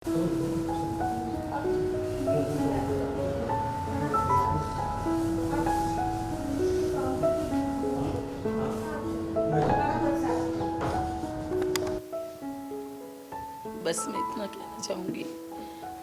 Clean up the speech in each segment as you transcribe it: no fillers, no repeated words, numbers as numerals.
बस मैं इतना कहना चाहूँगी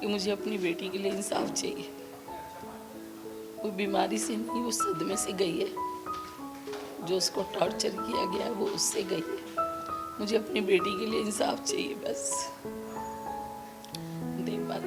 कि मुझे अपनी बेटी के लिए इंसाफ चाहिए। वो बीमारी से नहीं, वो सदमे से गई है। जो उसको टॉर्चर किया गया है वो उससे गई है। मुझे अपनी बेटी के लिए इंसाफ चाहिए बस। देख बात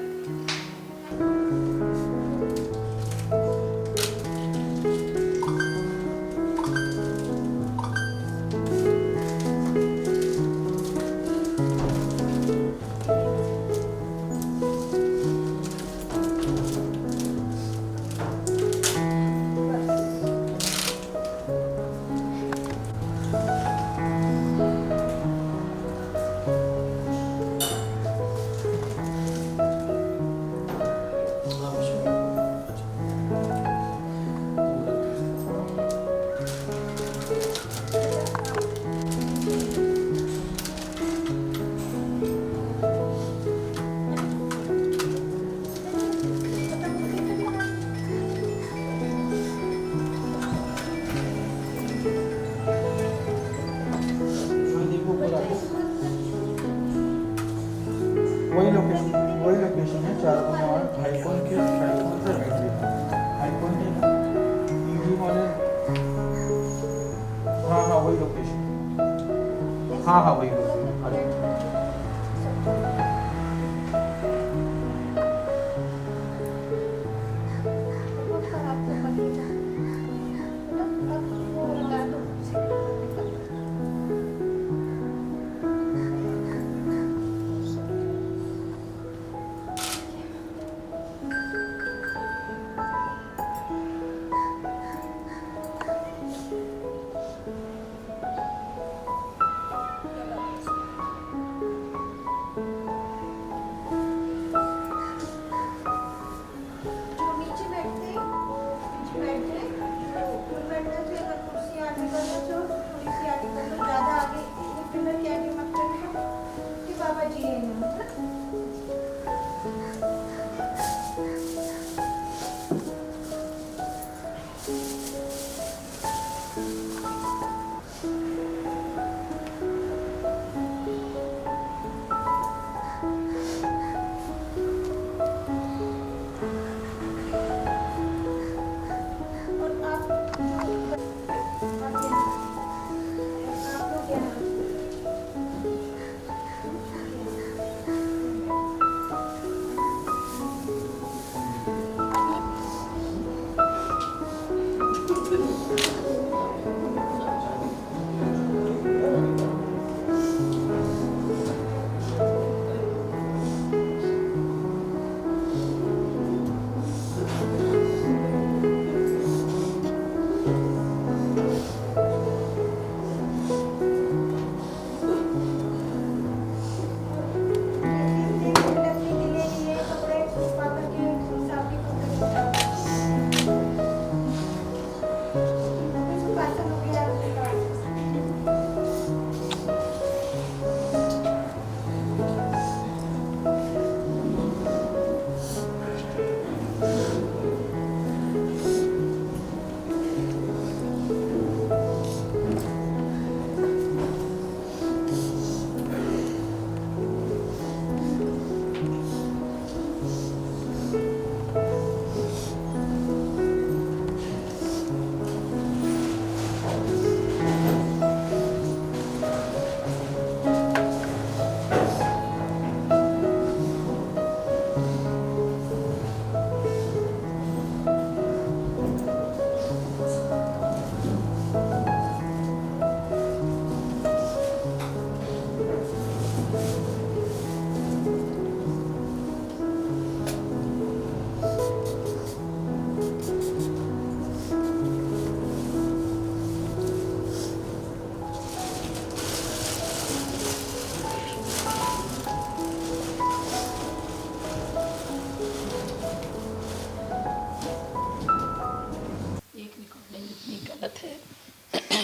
वही लोकेशन है 4 हाईकॉन के हाईकॉन से राइट लेना हाईकॉन है ना ईवी वाले। हाँ हाँ वही लोकेशन। हाँ हाँ वही लोकेशन। अरे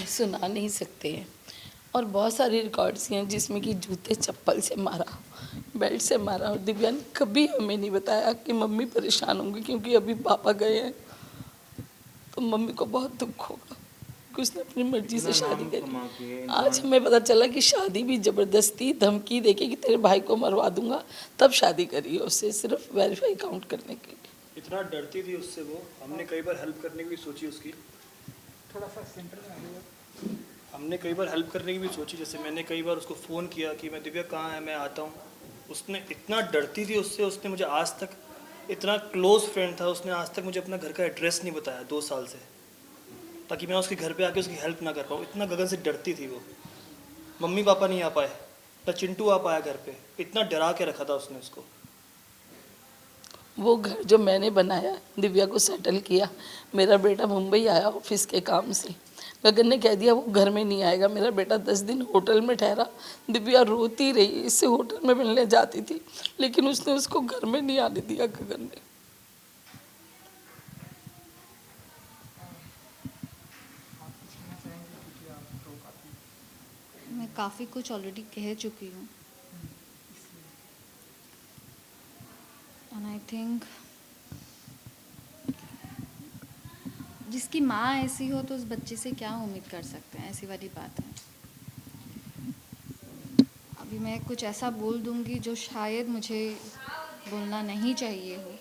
सुना नहीं सकते हैं। और बहुत सारी रिकॉर्ड्स हैं जिसमें कि जूते चप्पल से मारा, बेल्ट से मारा। और दिव्या ने कभी हमें नहीं बताया कि मम्मी परेशान होंगी, क्योंकि अभी पापा गए हैं तो मम्मी को बहुत दुख होगा कि उसने अपनी मर्जी से शादी करी। आज हमें पता चला कि शादी भी ज़बरदस्ती धमकी देके कि तेरे भाई को मरवा दूंगा, तब शादी करी है उससे, सिर्फ वेरीफाई काउंट करने के लिए। इतना डरती थी उससे वो, हमने कई बार हेल्प करने की भी सोची उसकी, थोड़ा सा सेंटर में आ जाइए। हमने कई बार हेल्प करने की भी सोची। जैसे मैंने कई बार उसको फ़ोन किया कि मैं दिव्या कहाँ है, मैं आता हूँ। उसने इतना डरती थी उससे, उसने मुझे आज तक, इतना क्लोज फ्रेंड था, उसने आज तक मुझे अपना घर का एड्रेस नहीं बताया 2 साल से, ताकि मैं उसके घर पे आके उसकी हेल्प ना कर पाऊँ। इतना गगन से डरती थी वो। मम्मी पापा नहीं आ पाए, ना चिंटू आ पाया घर पे, इतना डरा के रखा था उसने उसको। वो घर जो मैंने बनाया, दिव्या को सेटल किया, मेरा बेटा मुंबई आया ऑफिस के काम से, गगन ने कह दिया वो घर में नहीं आएगा। मेरा बेटा 10 दिन होटल में ठहरा, दिव्या रोती रही, इससे होटल में मिलने जाती थी, लेकिन उसने उसको घर में नहीं आने दिया गगन ने। मैं काफ़ी कुछ ऑलरेडी कह चुकी हूँ, एंड आई थिंक जिसकी माँ ऐसी हो तो उस बच्चे से क्या उम्मीद कर सकते हैं, ऐसी वाली बात है। अभी मैं कुछ ऐसा बोल दूँगी जो शायद मुझे बोलना नहीं चाहिए हो,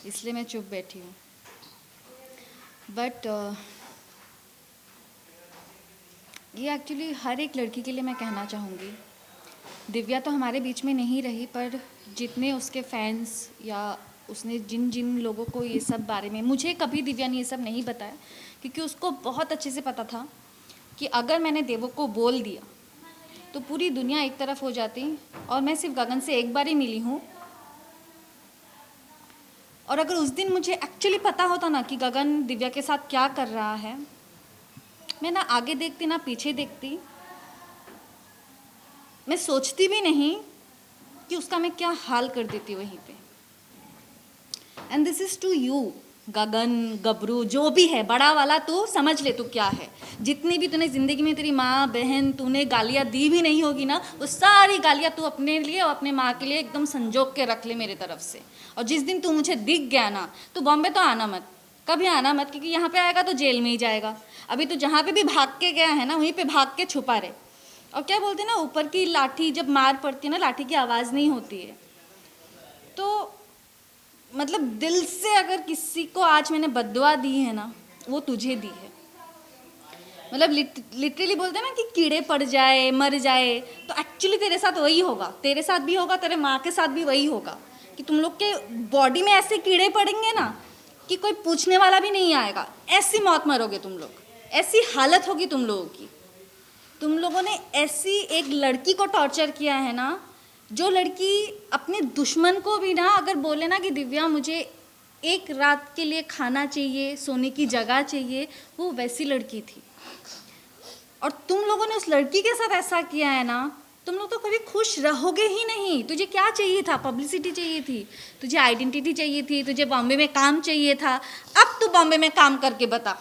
इसलिए मैं चुप बैठी हूँ। बट ये एक्चुअली हर एक लड़की के लिए मैं कहना चाहूँगी। दिव्या तो हमारे बीच में नहीं रही, पर जितने उसके फैंस या उसने जिन जिन लोगों को ये सब बारे में, मुझे कभी दिव्या ने ये सब नहीं बताया, क्योंकि उसको बहुत अच्छे से पता था कि अगर मैंने देवो को बोल दिया तो पूरी दुनिया एक तरफ हो जाती, और मैं सिर्फ गगन से एक बार ही मिली हूँ। और अगर उस दिन मुझे एक्चुअली पता होता ना कि गगन दिव्या के साथ क्या कर रहा है, मैं ना आगे देखती ना पीछे देखती, मैं सोचती भी नहीं कि उसका मैं क्या हाल कर देती वहीं पे। And this is to you Gagan, गबरू, जो भी है बड़ा वाला, तो समझ ले तू क्या है। जितनी भी तूने ज़िंदगी में तेरी माँ बहन तूने गालियाँ दी भी नहीं होगी ना, वो सारी गालियाँ तू अपने लिए और अपने माँ के लिए एकदम संजोग के रख ले मेरे तरफ से। और जिस दिन तू मुझे दिख गया ना, तो बॉम्बे तो आना मत, कभी आना मत, क्योंकि यहाँ पे आएगा तो जेल में ही जाएगा। अभी तो जहाँ पे भी भाग के गया है ना, वहीं पे भाग के छुपा रहे। और क्या बोलते हैं ना, ऊपर की लाठी जब मार पड़ती है ना, लाठी की आवाज़ नहीं होती है। तो मतलब दिल से अगर किसी को आज मैंने बद्दुआ दी है ना, वो तुझे दी है। मतलब लिटरली बोलते हैं ना कि कीड़े पड़ जाए मर जाए, तो एक्चुअली तेरे साथ वही होगा, तेरे साथ भी होगा, तेरे माँ के साथ भी वही होगा कि तुम लोग के बॉडी में ऐसे कीड़े पड़ेंगे ना कि कोई पूछने वाला भी नहीं आएगा। ऐसी मौत मरोगे तुम लोग, ऐसी हालत होगी तुम लोगों की। तुम लोगों ने ऐसी एक लड़की को टॉर्चर किया है ना, जो लड़की अपने दुश्मन को भी ना अगर बोले ना कि दिव्या मुझे एक रात के लिए खाना चाहिए, सोने की जगह चाहिए, वो वैसी लड़की थी। और तुम लोगों ने उस लड़की के साथ ऐसा किया है ना, तुम लोग तो कभी खुश रहोगे ही नहीं। तुझे क्या चाहिए था? पब्लिसिटी चाहिए थी, तुझे आइडेंटिटी चाहिए थी, तुझे बॉम्बे में काम चाहिए था। अब तू बॉम्बे में काम करके बता,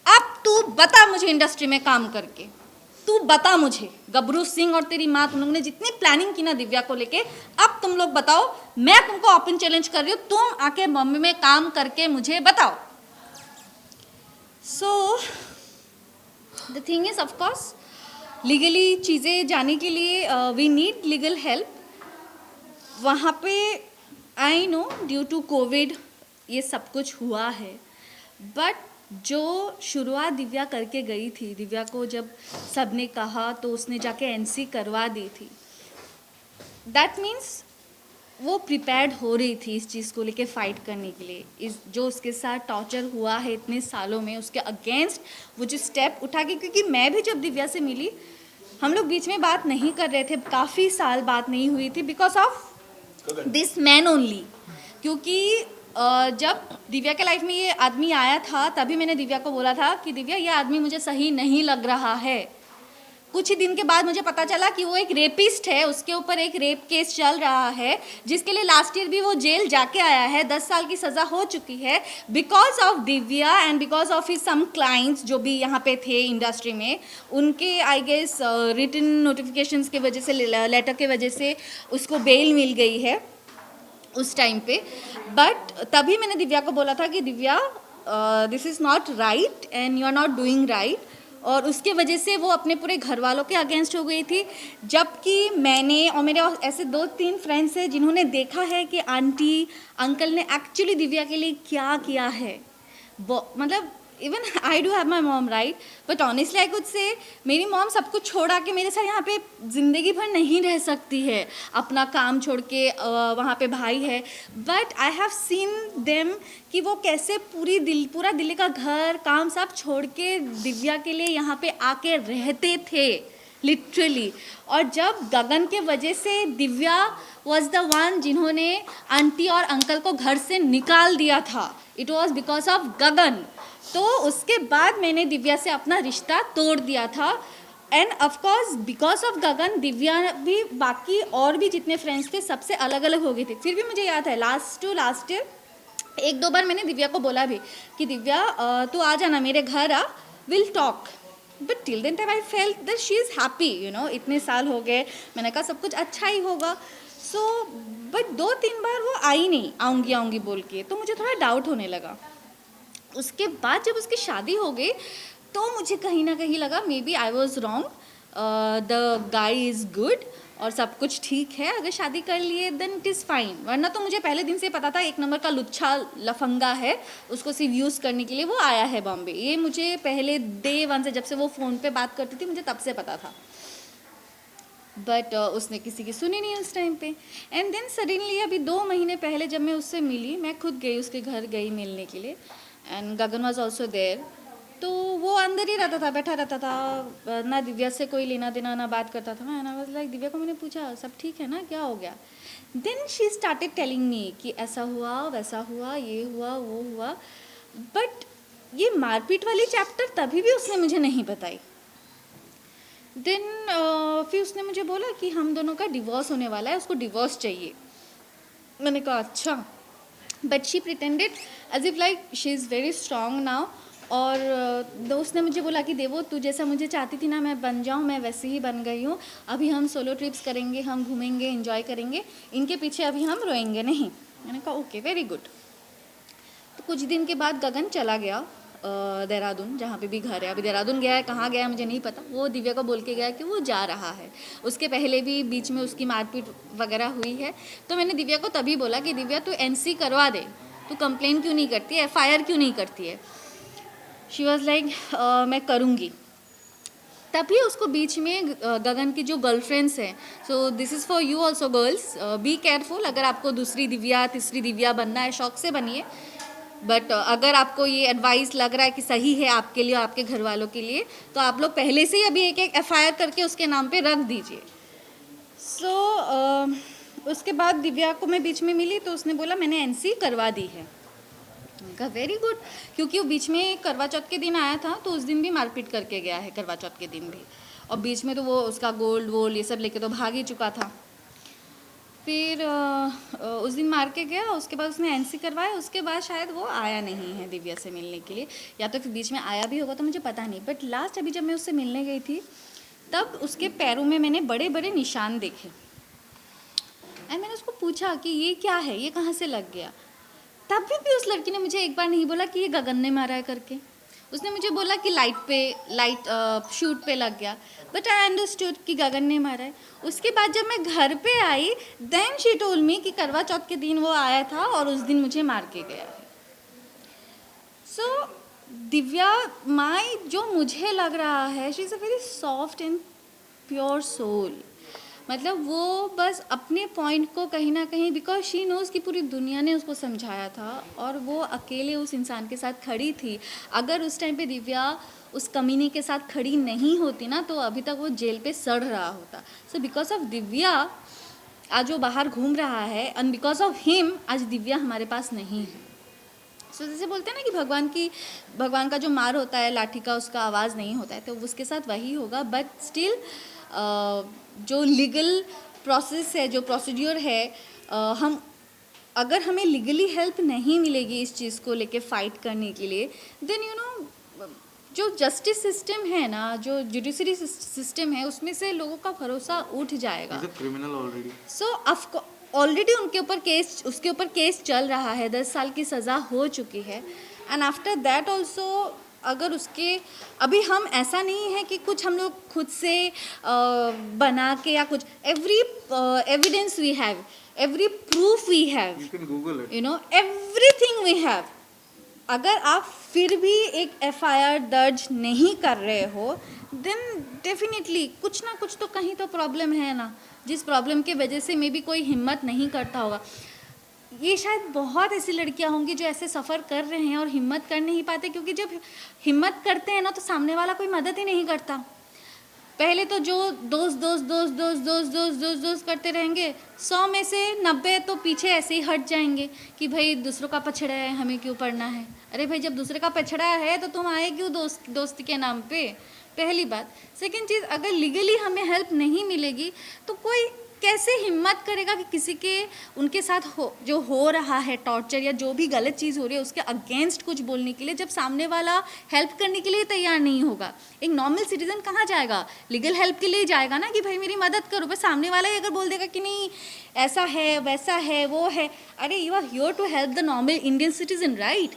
अब तू बता मुझे इंडस्ट्री में काम करके, तू बता मुझे। गबरू सिंह और तेरी माँ, तुम लोगों ने जितनी प्लानिंग की ना दिव्या को लेके, अब तुम लोग बताओ। मैं तुमको ओपन चैलेंज कर रही हूँ, तुम आके बॉम्बे में काम करके मुझे बताओ। So the thing is, of course legally चीज़ें जाने के लिए वी नीड लीगल हेल्प। वहाँ पे I know due to covid ये सब कुछ हुआ है, बट जो शुरुआत दिव्या करके गई थी, दिव्या को जब सबने कहा तो उसने जाके एनसी करवा दी थी। दैट मीन्स वो प्रिपेयर्ड हो रही थी इस चीज़ को लेके फ़ाइट करने के लिए। इस जो उसके साथ टॉर्चर हुआ है इतने सालों में, उसके अगेंस्ट वो जो स्टेप उठा के, क्योंकि मैं भी जब दिव्या से मिली, हम लोग बीच में बात नहीं कर रहे थे, काफ़ी साल बात नहीं हुई थी, because of this man only. क्योंकि जब दिव्या के लाइफ में ये आदमी आया था, तभी मैंने दिव्या को बोला था कि दिव्या ये आदमी मुझे सही नहीं लग रहा है, कुछ ही दिन के बाद मुझे पता चला कि वो एक रेपिस्ट है, उसके ऊपर एक रेप केस चल रहा है जिसके लिए लास्ट ईयर भी वो जेल जाके आया है, 10 साल की सज़ा हो चुकी है because of Divya and because of his some clients जो भी यहाँ पे थे इंडस्ट्री में, उनके आई गेस रिटन नोटिफिकेशंस के वजह से, लेटर के वजह से उसको बेल मिल गई है उस टाइम पे। बट तभी मैंने दिव्या को बोला था कि Divya this is not right and you are not doing right, और उसके वजह से वो अपने पूरे घर वालों के अगेंस्ट हो गई थी। जबकि मैंने और मेरे ऐसे 2-3 फ्रेंड्स हैं जिन्होंने देखा है कि आंटी अंकल ने एक्चुअली दिव्या के लिए क्या किया है। मतलब even I do have my mom right, but honestly I could say मेरी मॉम सब कुछ छोड़ा के मेरे साथ यहाँ पे ज़िंदगी भर नहीं रह सकती है, अपना काम छोड़ के वहाँ पे भाई है। But I have seen them कि वो कैसे पूरा दिल्ली का घर काम सब छोड़ के दिव्या के लिए यहाँ पे आके रहते थे लिटरली। और जब गगन के वजह से दिव्या वॉज द वन जिन्होंने आंटी और अंकल को घर से निकाल दिया था, इट वॉज बिकॉज ऑफ गगन। तो उसके बाद मैंने दिव्या से अपना रिश्ता तोड़ दिया था एंड ऑफकोर्स बिकॉज ऑफ गगन दिव्या भी बाकी और भी जितने फ्रेंड्स थे सबसे अलग अलग हो गए थे। फिर भी मुझे याद है लास्ट ईयर 1-2 बार मैंने दिव्या को बोला भी कि दिव्या तू आ जाना मेरे घर आ, will talk. But till then time I felt that she is happy, you know, इतने साल हो गए, मैंने कहा सब कुछ अच्छा ही होगा। सो बट 2-3 बार वो आई नहीं, आऊँगी बोल के, तो मुझे थोड़ा डाउट होने लगा। उसके बाद जब उसकी शादी हो गई तो मुझे कहीं ना कहीं लगा maybe I was wrong, the guy is good और सब कुछ ठीक है, अगर शादी कर लिए देन इट इज़ फाइन। वरना तो मुझे पहले दिन से पता था 1 नंबर का लुच्छा लफंगा है, उसको सिर्फ यूज़ करने के लिए वो आया है बॉम्बे। ये मुझे पहले डे 1 से, जब से वो फ़ोन पे बात करती थी, मुझे तब से पता था। बट उसने किसी की सुनी नहीं उस टाइम पे। एंड देन सडनली अभी 2 महीने पहले जब मैं उससे मिली, मैं खुद गई उसके घर गई मिलने के लिए and Gagan was also there. तो वो अंदर ही रहता था, बैठा रहता था, ना दिव्या से कोई लेना देना, ना बात करता था। And I was like, Divya को मैंने पूछा सब ठीक है ना, क्या हो गया? Then she started telling me कि ऐसा हुआ वैसा हुआ, ये हुआ वो हुआ। बट ये मारपीट वाली चैप्टर तभी भी उसने मुझे नहीं बताई। देन फिर उसने मुझे बोला कि हम दोनों का डिवोर्स होने वाला है, उसको डिवोर्स चाहिए। मैंने कहा अच्छा। But she pretended as if like she is very strong now. और उसने मुझे बोला कि देवो तू जैसा मुझे चाहती थी ना मैं बन जाऊँ, मैं वैसे ही बन गई हूँ। अभी हम सोलो ट्रिप्स करेंगे, हम घूमेंगे, एंजॉय करेंगे, इनके पीछे अभी हम रोएंगे नहीं। मैंने कहा ओके वेरी गुड। तो कुछ दिन के बाद गगन चला गया देहरादून, जहाँ पे भी घर है। अभी देहरादून गया है, कहाँ गया है मुझे नहीं पता। वो दिव्या को बोल के गया कि वो जा रहा है। उसके पहले भी बीच में उसकी मारपीट वगैरह हुई है। तो मैंने दिव्या को तभी बोला कि दिव्या तू NC करवा दे, तू कंप्लेन क्यों नहीं करती है, FIR क्यों नहीं करती है? शी वॉज लाइक मैं करूँगी। तभी उसको बीच में गगन की जो गर्लफ्रेंड्स हैं, so this is for you also girls, be careful. अगर आपको दूसरी दिव्या तीसरी दिव्या बनना है, शौक से बनिए। बट अगर आपको ये एडवाइस लग रहा है कि सही है आपके लिए, आपके घर वालों के लिए, तो आप लोग पहले से ही अभी एक FIR करके उसके नाम पे रख दीजिए। सो उसके बाद दिव्या को मैं बीच में मिली तो उसने बोला मैंने NC करवा दी है। मैंने कहा वेरी गुड, क्योंकि वो बीच में करवा चौथ के दिन आया था तो उस दिन भी मारपीट करके गया है, करवा चौथ के दिन भी। और बीच में तो वो उसका गोल्ड वोल्ड ये सब लेके तो भाग ही चुका था। फिर उस दिन मार के गया, उसके बाद उसने NC करवाया। उसके बाद शायद वो आया नहीं है दिव्या से मिलने के लिए, या तो फिर बीच में आया भी होगा तो मुझे पता नहीं। बट लास्ट अभी जब मैं उससे मिलने गई थी तब उसके पैरों में मैंने बड़े बड़े निशान देखे। एंड मैंने उसको पूछा कि ये क्या है, ये कहाँ से लग गया? तब भी उस लड़की ने मुझे एक बार नहीं बोला कि ये गगन ने मारा है करके। उसने मुझे बोला कि लाइट शूट पे लग गया। बट आई अंडरस्टूड कि गगन ने मारा है। उसके बाद जब मैं घर पे आई देन शी टोल्ड मी कि करवा चौथ के दिन वो आया था और उस दिन मुझे मार के गया है। सो दिव्या माई जो मुझे लग रहा है, she is a very soft and pure soul. मतलब वो बस अपने पॉइंट को कहीं ना कहीं, बिकॉज शी नोज़ कि पूरी दुनिया ने उसको समझाया था और वो अकेले उस इंसान के साथ खड़ी थी। अगर उस टाइम पे दिव्या उस कमीने के साथ खड़ी नहीं होती ना तो अभी तक वो जेल पे सड़ रहा होता। सो बिकॉज ऑफ दिव्या आज वो बाहर घूम रहा है एंड बिकॉज ऑफ हिम आज दिव्या हमारे पास नहीं है। सो जैसे बोलते हैं ना कि भगवान का जो मार होता है लाठी का, उसका आवाज़ नहीं होता है, तो उसके साथ वही होगा। बट स्टिल जो लीगल प्रोसेस है, जो प्रोसीड्योर है, हम अगर हमें लीगली हेल्प नहीं मिलेगी इस चीज़ को लेके फ़ाइट करने के लिए, देन जो जस्टिस सिस्टम है ना, जो जुडिशरी सिस्टम है, उसमें से लोगों का भरोसा उठ जाएगा। Criminal already. सो ऑलरेडी उसके ऊपर केस चल रहा है, 10 साल की सज़ा हो चुकी है। एंड आफ्टर दैट ऑल्सो अगर उसके अभी हम ऐसा नहीं है कि कुछ हम लोग खुद से बना के या कुछ, every evidence we have, every proof we have, you can Google it, everything we have. अगर आप फिर भी एक एफआईआर दर्ज नहीं कर रहे हो, देन डेफिनेटली कुछ ना कुछ तो कहीं तो प्रॉब्लम है ना, जिस प्रॉब्लम के वजह से मे बी कोई हिम्मत नहीं करता होगा। ये शायद बहुत ऐसी लड़कियां होंगी जो ऐसे सफ़र कर रहे हैं और हिम्मत कर नहीं पाते, क्योंकि जब हिम्मत करते हैं ना तो सामने वाला कोई मदद ही नहीं करता। पहले तो जो दोस्त करते रहेंगे, 100 में से 90 तो पीछे ऐसे ही हट जाएंगे कि भाई दूसरों का पछड़ा है, हमें क्यों पढ़ना है। अरे भाई, जब दूसरे का पछड़ा है तो तुम आए क्यों दोस्ती के नाम पे, पहली बात। सेकंड चीज़, अगर लीगली हमें हेल्प नहीं मिलेगी तो कोई कैसे हिम्मत करेगा कि किसी के उनके साथ जो हो रहा है टॉर्चर या जो भी गलत चीज़ हो रही है उसके अगेंस्ट कुछ बोलने के लिए, जब सामने वाला हेल्प करने के लिए तैयार नहीं होगा। एक नॉर्मल सिटीजन कहाँ जाएगा, लीगल हेल्प के लिए जाएगा ना कि भाई मेरी मदद करो। पर सामने वाला ही अगर बोल देगा कि नहीं ऐसा है वैसा है वो है, अरे you are here to help the normal Indian citizen, right.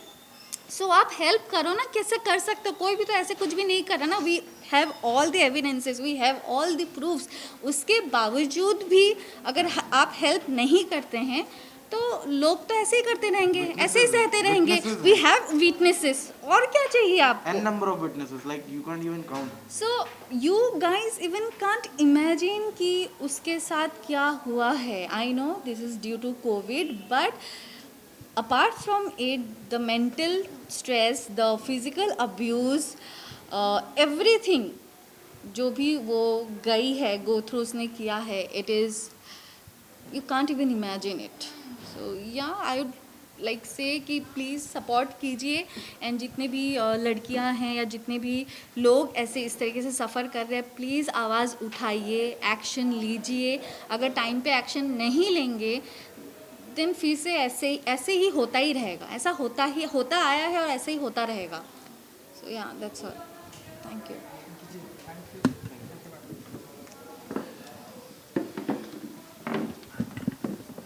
So आप हेल्प करो ना, कैसे कर सकते हो, कोई भी तो ऐसे कुछ भी नहीं कर रहा ना। We have all the evidences, we have all the proofs, उसके बावजूद भी अगर आप हेल्प नहीं करते हैं तो लोग तो ऐसे ही करते रहेंगे, ऐसे ही सहते रहेंगे। वी हैव विटनेसेस, और क्या चाहिए आपको? An number of witnesses, like you can't even count. So you guys even can't imagine कि उसके साथ क्या हुआ है। I know this is due to covid, but apart from it, the mental stress, the physical abuse, everything जो भी वो गई है, go through उसने किया है, it is, you can't even imagine it. So yeah, I would like say कि please support कीजिए, and जितने भी लड़कियां हैं या जितने भी लोग ऐसे इस तरीके से सफ़र कर रहे हैं, प्लीज़ आवाज़ उठाइए, एक्शन लीजिए। अगर टाइम पे एक्शन नहीं लेंगे दिन फिर से ऐसे ही होता ही रहेगा, ऐसा होता आया है और ऐसे ही होता रहेगा। सो या दैट्स ऑल, थैंक यू।